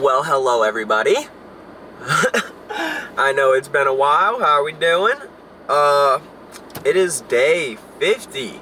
Well, hello everybody. I know it's been a while. How are we doing? It is day 50.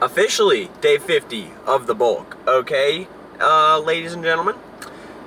Officially day 50 of the bulk, okay? Ladies and gentlemen.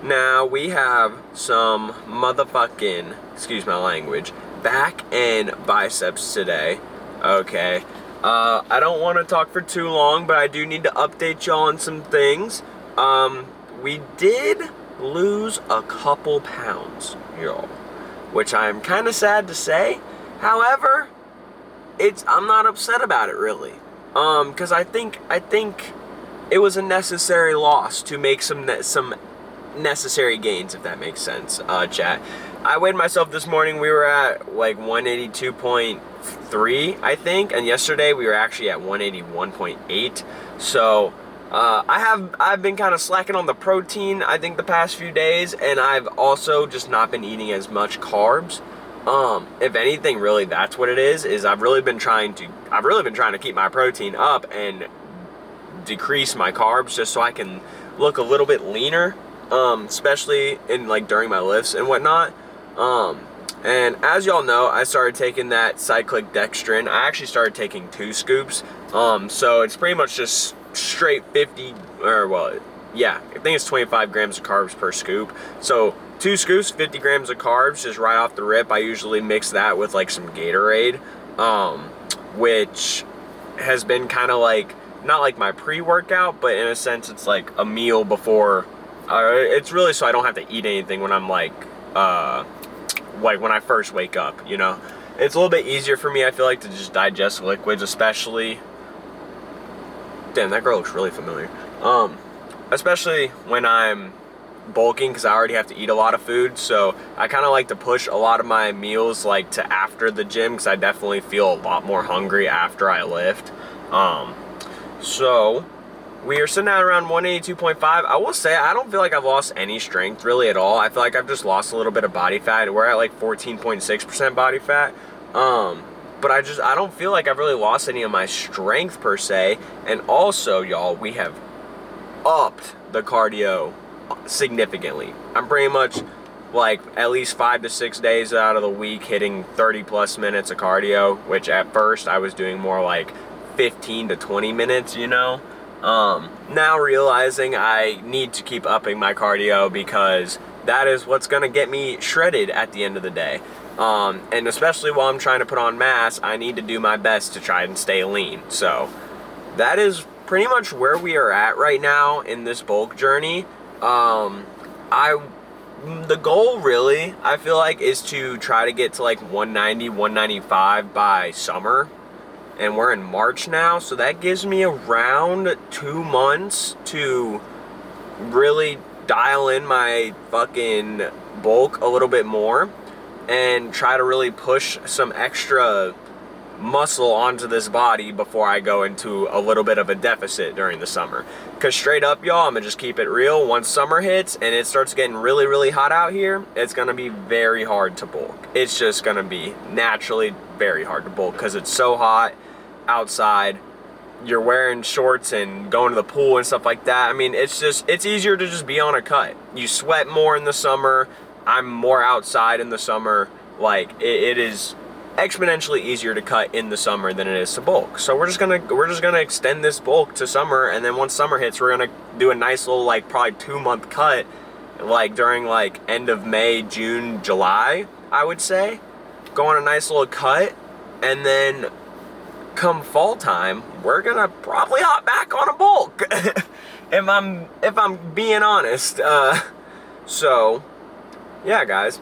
Now we have some motherfucking, excuse my language, back and biceps today, okay? I don't want to talk for too long, but I do need to update y'all on some things. We did lose a couple pounds, y'all, which I'm kind of sad to say. However, I'm not upset about it really, because I think it was a necessary loss to make some necessary gains, if that makes sense. Chat. I weighed myself this morning. We were at like 182.3, I think, and yesterday we were actually at 181.8. So I've been kind of slacking on the protein, I think, the past few days, and I've also just not been eating as much carbs. If anything, really, that's what it is I've really been trying to keep my protein up and decrease my carbs just so I can look a little bit leaner, especially in like during my lifts and whatnot. And as y'all know, I started taking that cyclic dextrin. I actually started taking 2 scoops. So it's pretty much just straight 50, or well, yeah, I think it's 25 grams of carbs per scoop. So 2 scoops, 50 grams of carbs, just right off the rip. I usually mix that with like some Gatorade, which has been kind of like, not like my pre-workout, but in a sense it's like a meal before, it's really so I don't have to eat anything when I'm like when I first wake up, you know? It's a little bit easier for me, I feel like, to just digest liquids, especially, damn, that girl looks really familiar, especially when I'm bulking, because I already have to eat a lot of food. So I kind of like to push a lot of my meals like to after the gym, because I definitely feel a lot more hungry after I lift. So we are sitting at around 182.5. I will say I don't feel like I've lost any strength really at all. I feel like I've just lost a little bit of body fat. We're at like 14.6% body fat. But I don't feel like I've really lost any of my strength per se. And also, y'all, we have upped the cardio significantly. I'm pretty much like at least 5 to 6 days out of the week hitting 30 plus minutes of cardio, which at first I was doing more like 15 to 20 minutes, you know. Now realizing I need to keep upping my cardio, because that is what's gonna get me shredded at the end of the day. And especially while I'm trying to put on mass, I need to do my best to try and stay lean. So that is pretty much where we are at right now in this bulk journey. The goal really, I feel like, is to try to get to like 190, 195 by summer. And we're in March now, so that gives me around 2 months to really dial in my fucking bulk a little bit more and try to really push some extra muscle onto this body before I go into a little bit of a deficit during the summer. Because straight up, y'all, I'm gonna just keep it real. Once summer hits and it starts getting really, really hot out here, it's gonna be very hard to bulk. It's just gonna be naturally very hard to bulk because it's so hot outside. You're wearing shorts and going to the pool and stuff like that. I mean, it's easier to just be on a cut. You sweat more in the summer. I'm more outside in the summer. Like it is exponentially easier to cut in the summer than it is to bulk. So we're just gonna extend this bulk to summer, and then once summer hits, we're gonna do a nice little like probably 2-month cut, like during like end of May, June, July, I would say. Go on a nice little cut, and then come fall time, we're gonna probably hop back on a bulk. if I'm being honest. So yeah, guys,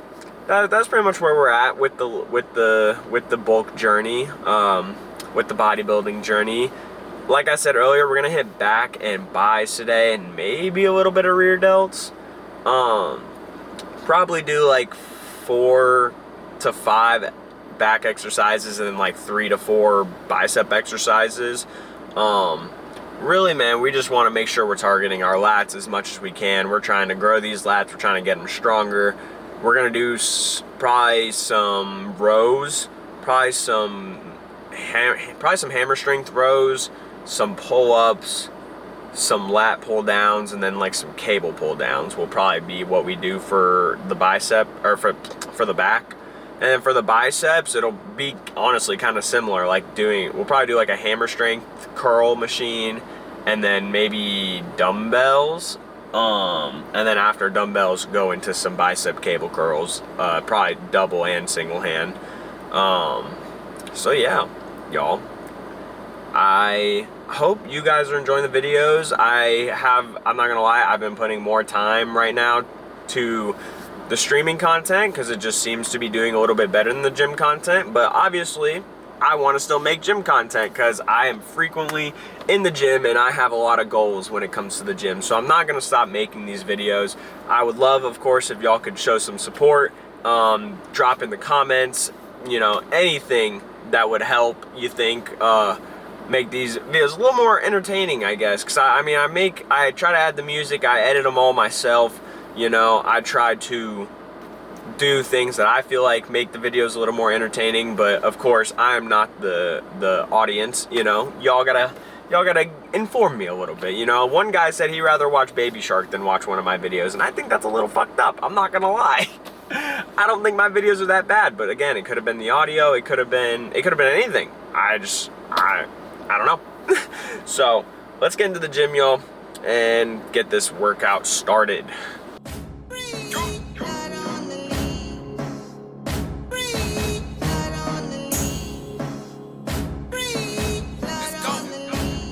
that's pretty much where we're at with the bulk journey, with the bodybuilding journey. Like I said earlier, we're gonna hit back and buys today, and maybe a little bit of rear delts. Probably do like 4 to 5 back exercises and then like 3 to 4 bicep exercises. Really, man, we just want to make sure we're targeting our lats as much as we can. We're trying to grow these lats. We're trying to get them stronger. We're gonna do probably some rows, probably some hammer strength rows, some pull-ups, some lat pull downs, and then like some cable pull downs will probably be what we do for the bicep, or for the back. And then for the biceps, it'll be honestly kind of similar, like we'll probably do like a hammer strength curl machine, and then maybe dumbbells. And then after dumbbells, go into some bicep cable curls, probably double and single hand. So yeah, y'all, I hope you guys are enjoying the videos. I'm not gonna lie, I've been putting more time right now to the streaming content because it just seems to be doing a little bit better than the gym content, but obviously I want to still make gym content because I am frequently in the gym and I have a lot of goals when it comes to the gym, so I'm not going to stop making these videos. I would love, of course, if y'all could show some support, drop in the comments, you know, anything that would help, you think, make these videos a little more entertaining, I guess, because I try to add the music, I edit them all myself. You know, I try to do things that I feel like make the videos a little more entertaining, but of course I am not the audience, you know. Y'all gotta inform me a little bit, you know. One guy said he'd rather watch Baby Shark than watch one of my videos, and I think that's a little fucked up. I'm not gonna lie. I don't think my videos are that bad, but again, it could have been the audio, it could have been anything. I don't know. So let's get into the gym, y'all, and get this workout started.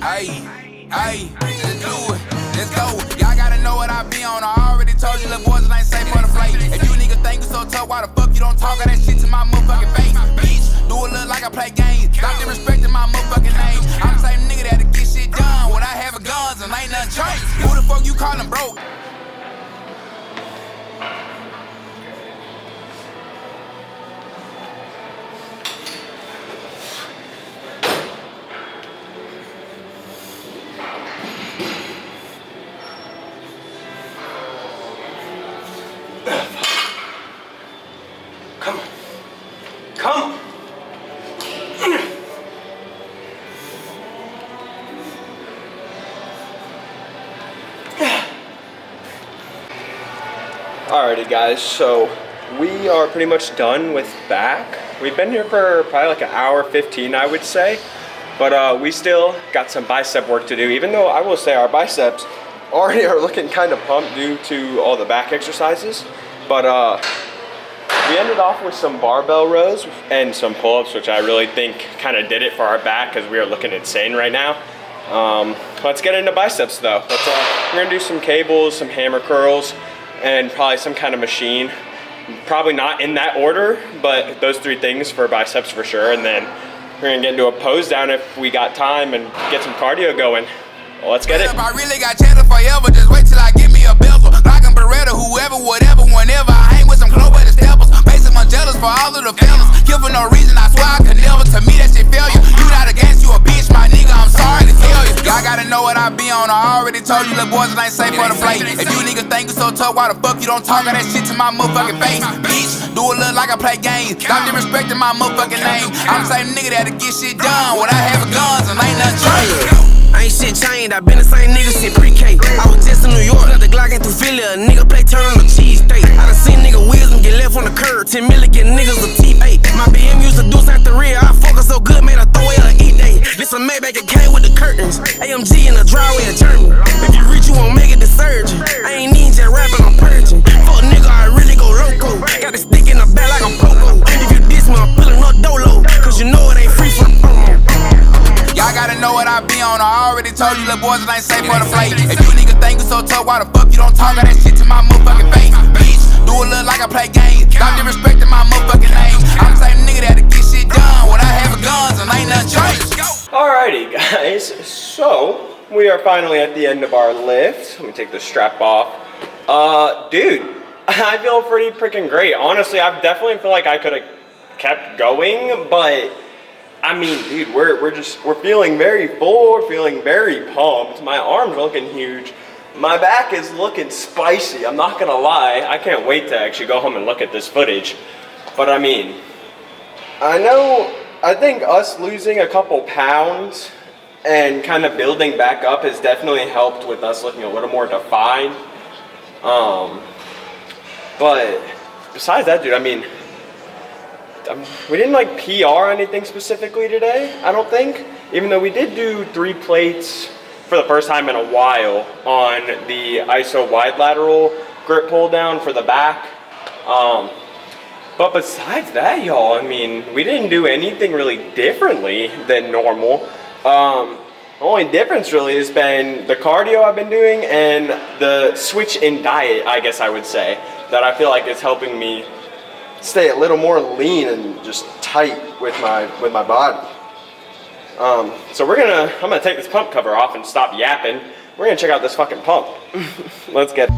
Hey, let's do it, let's go. Y'all gotta know what I be on. I already told you, little boys, it ain't safe for the flight. If you niggas think you so tough, why the fuck you don't talk all that shit to my motherfucking face? Bitch, do it look like I play games. Stop disrespecting my motherfucking name. I'm the same nigga that'll get shit done when I have guns and ain't nothing changed. Who the fuck you callin' broke? Come. Alrighty guys, so we are pretty much done with back. We've been here for probably like an hour 15, I would say, but we still got some bicep work to do, even though I will say our biceps already are looking kind of pumped due to all the back exercises. But we ended off with some barbell rows and some pull-ups, which I really think kind of did it for our back because we are looking insane right now. Let's get into biceps though. We're gonna do some cables, some hammer curls, and probably some kind of machine. Probably not in that order, but those three things for biceps for sure. And then we're gonna get into a pose down if we got time and get some cardio going. Well, let's get it. I really got cheddar forever, just wait till I get me a bezel. Like a Beretta, whoever, whatever, whenever. I hang with some close the steppers. Basic, I'm jealous for all of the fellas. Kill for no reason, I swear I could never. To me, that shit failure. You not against you a bitch, my nigga, I'm sorry to tell you. Y'all gotta know what I be on. I already told you, little boys, it ain't safe for the plate. If you niggas think you so tough, why the fuck you don't talk all that shit to my motherfucking face? Bitch, do it look like I play games. Stop disrespecting my motherfucking name. I'm the same nigga that'll get shit done when I have guns and ain't nothing changed. I ain't shit changed, I been the same nigga since pre-K. I was just in New York, got the Glock in through Philly. A nigga play turn on the cheese steak. I done seen nigga wisdom get left on the curb. 10 million get niggas a T8. My BM used to do something real. I fuck her so good, made her throw it an E-day. This a Maybach, it came with the curtains. AMG in the driveway of Germany. If you reach, you won't make it to surgeon. I ain't even just rapping, I'm purging. Fuck nigga, I really go loco. Got the stick in the back like I'm Poco. If you diss me, I'm pulling up dolo. Cause you know it ain't free for the promo. Y'all gotta know what I be on. I already told you, little boys, it ain't safe for the plate. If you niggas think you so tough, why the fuck you don't talk all that shit to my motherfucking face? Bitch, do it look like I play games. Stop disrespecting my motherfucking name. I'm the same nigga that'll get shit done when I have guns and ain't nothing changed. Alrighty guys, so we are finally at the end of our lift. Let me take the strap off. Dude, I feel pretty freaking great. Honestly, I definitely feel like I could have kept going, but I mean, dude, we're feeling very full, we're feeling very pumped. My arms are looking huge. My back is looking spicy, I'm not gonna lie. I can't wait to actually go home and look at this footage. But I mean, I think us losing a couple pounds and kind of building back up has definitely helped with us looking a little more defined. But besides that, dude, I mean, we didn't like PR or anything specifically today, I don't think. Even though we did do 3 plates for the first time in a while on the ISO wide lateral grip pull down for the back. But besides that, y'all, I mean, we didn't do anything really differently than normal. The only difference really has been the cardio I've been doing and the switch in diet, I guess I would say, that I feel like is helping me stay a little more lean and just tight with my body. So I'm gonna take this pump cover off and stop yapping. We're gonna check out this fucking pump. Let's get